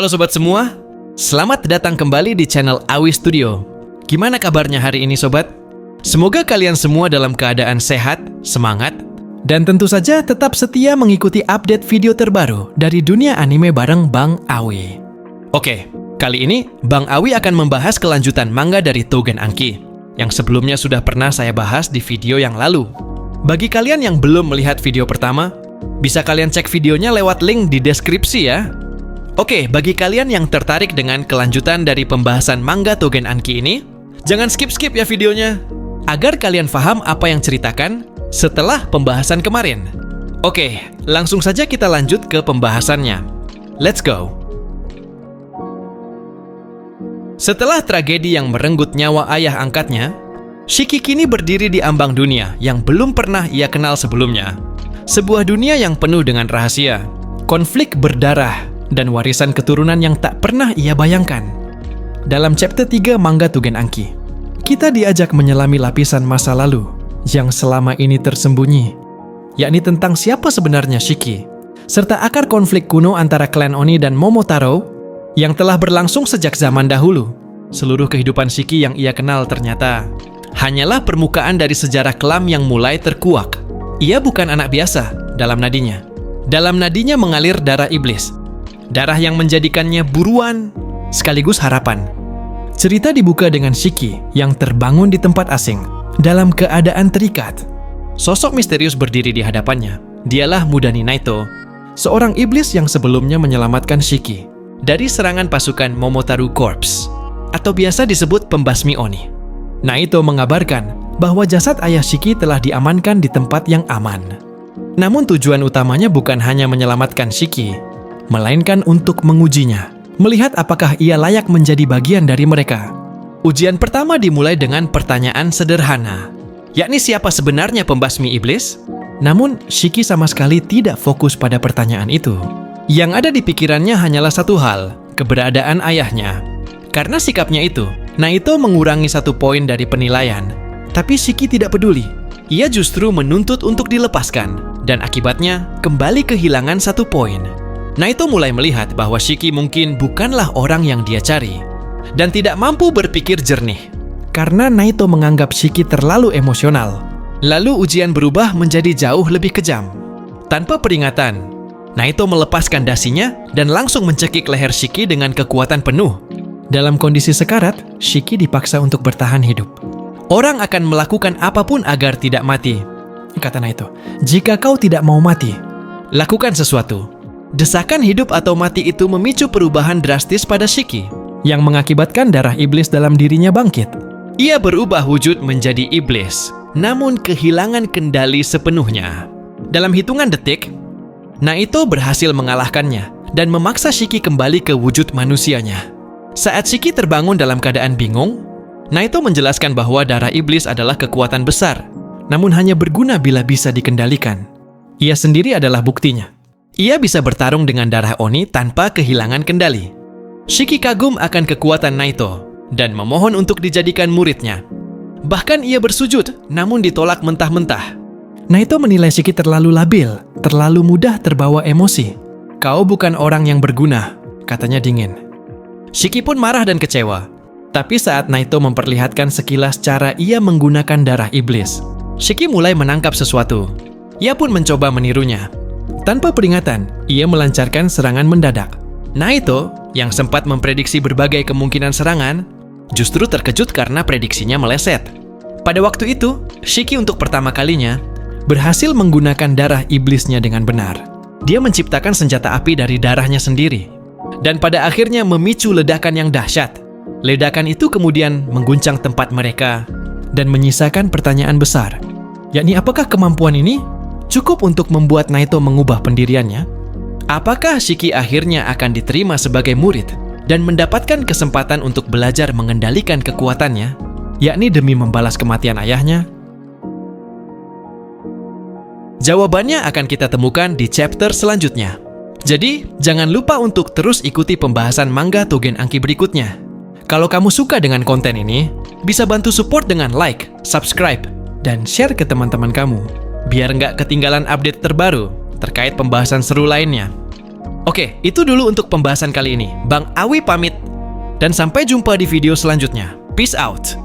Halo sobat semua, selamat datang kembali di channel Awi Studio. Gimana kabarnya hari ini sobat? Semoga kalian semua dalam keadaan sehat, semangat, dan tentu saja tetap setia mengikuti update video terbaru dari dunia anime bareng Bang Awi. Oke, kali ini Bang Awi akan membahas kelanjutan manga dari Tougen Anki yang sebelumnya sudah pernah saya bahas di video yang lalu. Bagi kalian yang belum melihat video pertama, bisa kalian cek videonya lewat link di deskripsi ya. Oke, bagi kalian yang tertarik dengan kelanjutan dari pembahasan manga Tougen Anki ini, jangan skip-skip ya videonya, agar kalian paham apa yang ceritakan setelah pembahasan kemarin. Oke, langsung saja kita lanjut ke pembahasannya. Let's go! Setelah tragedi yang merenggut nyawa ayah angkatnya, Shiki kini berdiri di ambang dunia yang belum pernah ia kenal sebelumnya. Sebuah dunia yang penuh dengan rahasia, konflik berdarah, dan warisan keturunan yang tak pernah ia bayangkan. Dalam chapter 3 manga Tougen Anki, kita diajak menyelami lapisan masa lalu yang selama ini tersembunyi, yakni tentang siapa sebenarnya Shiki, serta akar konflik kuno antara klan Oni dan Momotaro yang telah berlangsung sejak zaman dahulu. Seluruh kehidupan Shiki yang ia kenal ternyata hanyalah permukaan dari sejarah kelam yang mulai terkuak. Ia bukan anak biasa dalam nadinya. Dalam nadinya mengalir darah iblis, darah yang menjadikannya buruan sekaligus harapan. Cerita dibuka dengan Shiki yang terbangun di tempat asing dalam keadaan terikat. Sosok misterius berdiri di hadapannya. Dialah Mudani Naito, seorang iblis yang sebelumnya menyelamatkan Shiki dari serangan pasukan Momotaro Corps, atau biasa disebut pembasmi Oni. Naito mengabarkan bahwa jasad ayah Shiki telah diamankan di tempat yang aman. Namun tujuan utamanya bukan hanya menyelamatkan Shiki, melainkan untuk mengujinya, melihat apakah ia layak menjadi bagian dari mereka. Ujian pertama dimulai dengan pertanyaan sederhana, yakni siapa sebenarnya pembasmi iblis? Namun, Shiki sama sekali tidak fokus pada pertanyaan itu. Yang ada di pikirannya hanyalah satu hal, keberadaan ayahnya. Karena sikapnya itu, Naito mengurangi 1 poin dari penilaian. Tapi Shiki tidak peduli. Ia justru menuntut untuk dilepaskan, dan akibatnya kembali kehilangan 1 poin. Naito mulai melihat bahwa Shiki mungkin bukanlah orang yang dia cari, dan tidak mampu berpikir jernih. Karena Naito menganggap Shiki terlalu emosional. Lalu ujian berubah menjadi jauh lebih kejam. Tanpa peringatan, Naito melepaskan dasinya dan langsung mencekik leher Shiki dengan kekuatan penuh. Dalam kondisi sekarat, Shiki dipaksa untuk bertahan hidup. Orang akan melakukan apapun agar tidak mati, kata Naito. Jika kau tidak mau mati, lakukan sesuatu. Desakan hidup atau mati itu memicu perubahan drastis pada Shiki, yang mengakibatkan darah iblis dalam dirinya bangkit. Ia berubah wujud menjadi iblis, namun kehilangan kendali sepenuhnya. Dalam hitungan detik, Naito berhasil mengalahkannya dan memaksa Shiki kembali ke wujud manusianya. Saat Shiki terbangun dalam keadaan bingung, Naito menjelaskan bahwa darah iblis adalah kekuatan besar, namun hanya berguna bila bisa dikendalikan. Ia sendiri adalah buktinya. Ia bisa bertarung dengan darah Oni tanpa kehilangan kendali. Shiki kagum akan kekuatan Naito dan memohon untuk dijadikan muridnya. Bahkan ia bersujud, namun ditolak mentah-mentah. Naito menilai Shiki terlalu labil, terlalu mudah terbawa emosi. Kau bukan orang yang berguna, katanya dingin. Shiki pun marah dan kecewa. Tapi saat Naito memperlihatkan sekilas cara ia menggunakan darah iblis, Shiki mulai menangkap sesuatu. Ia pun mencoba menirunya. Tanpa peringatan, ia melancarkan serangan mendadak. Naito, yang sempat memprediksi berbagai kemungkinan serangan, justru terkejut karena prediksinya meleset. Pada waktu itu, Shiki untuk pertama kalinya berhasil menggunakan darah iblisnya dengan benar. Dia menciptakan senjata api dari darahnya sendiri, dan pada akhirnya memicu ledakan yang dahsyat. Ledakan itu kemudian mengguncang tempat mereka dan menyisakan pertanyaan besar, yakni apakah kemampuan ini cukup untuk membuat Naito mengubah pendiriannya? Apakah Shiki akhirnya akan diterima sebagai murid dan mendapatkan kesempatan untuk belajar mengendalikan kekuatannya, yakni demi membalas kematian ayahnya? Jawabannya akan kita temukan di chapter selanjutnya. Jadi, jangan lupa untuk terus ikuti pembahasan manga Tougen Anki berikutnya. Kalau kamu suka dengan konten ini, bisa bantu support dengan like, subscribe, dan share ke teman-teman kamu, biar nggak ketinggalan update terbaru terkait pembahasan seru lainnya. Oke, itu dulu untuk pembahasan kali ini. Bang Awi pamit. Dan sampai jumpa di video selanjutnya. Peace out.